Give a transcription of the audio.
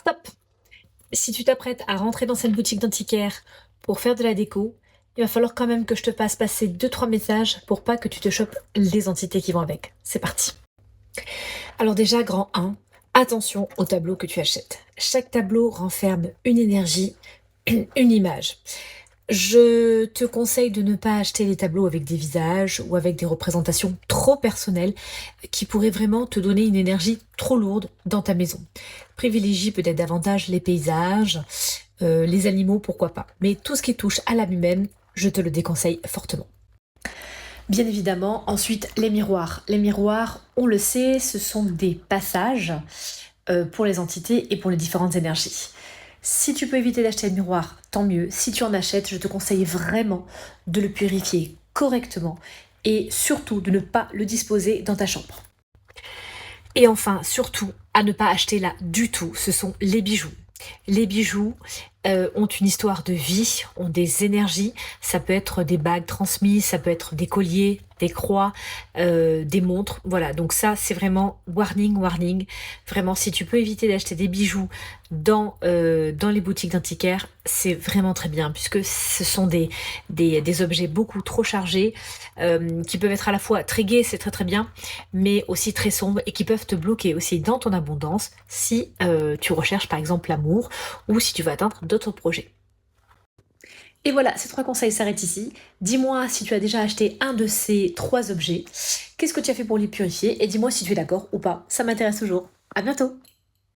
Top! Si tu t'apprêtes à rentrer dans cette boutique d'antiquaire pour faire de la déco, il va falloir quand même que je te fasse passer deux trois messages pour pas que tu te chopes les entités qui vont avec. C'est parti. Alors déjà, grand 1, attention au tableau que tu achètes. Chaque tableau renferme une énergie, une image. Je te conseille de ne pas acheter les tableaux avec des visages ou avec des représentations trop personnelles qui pourraient vraiment te donner une énergie trop lourde dans ta maison. Privilégie peut-être davantage les paysages, les animaux, pourquoi pas. Mais tout ce qui touche à l'âme humaine, je te le déconseille fortement. Bien évidemment, ensuite les miroirs. Les miroirs, on le sait, ce sont des passages pour les entités et pour les différentes énergies. Si tu peux éviter d'acheter un miroir, tant mieux. Si tu en achètes, je te conseille vraiment de le purifier correctement et surtout de ne pas le disposer dans ta chambre. Et enfin, surtout, à ne pas acheter là du tout, ce sont les bijoux. Les bijoux ont une histoire de vie, ont des énergies. Ça peut être des bagues transmises, ça peut être des colliers, des croix, des montres. Voilà, donc ça, c'est vraiment warning, warning. Vraiment, si tu peux éviter d'acheter des bijoux dans les boutiques d'antiquaires, c'est vraiment très bien, puisque ce sont des objets beaucoup trop chargés, qui peuvent être à la fois très gais, c'est très très bien, mais aussi très sombres et qui peuvent te bloquer aussi dans ton abondance si tu recherches par exemple l'amour ou si tu veux atteindre d'autres projets. Et voilà, ces trois conseils s'arrêtent ici. Dis-moi si tu as déjà acheté un de ces trois objets, qu'est-ce que tu as fait pour les purifier et dis-moi si tu es d'accord ou pas. Ça m'intéresse toujours. À bientôt!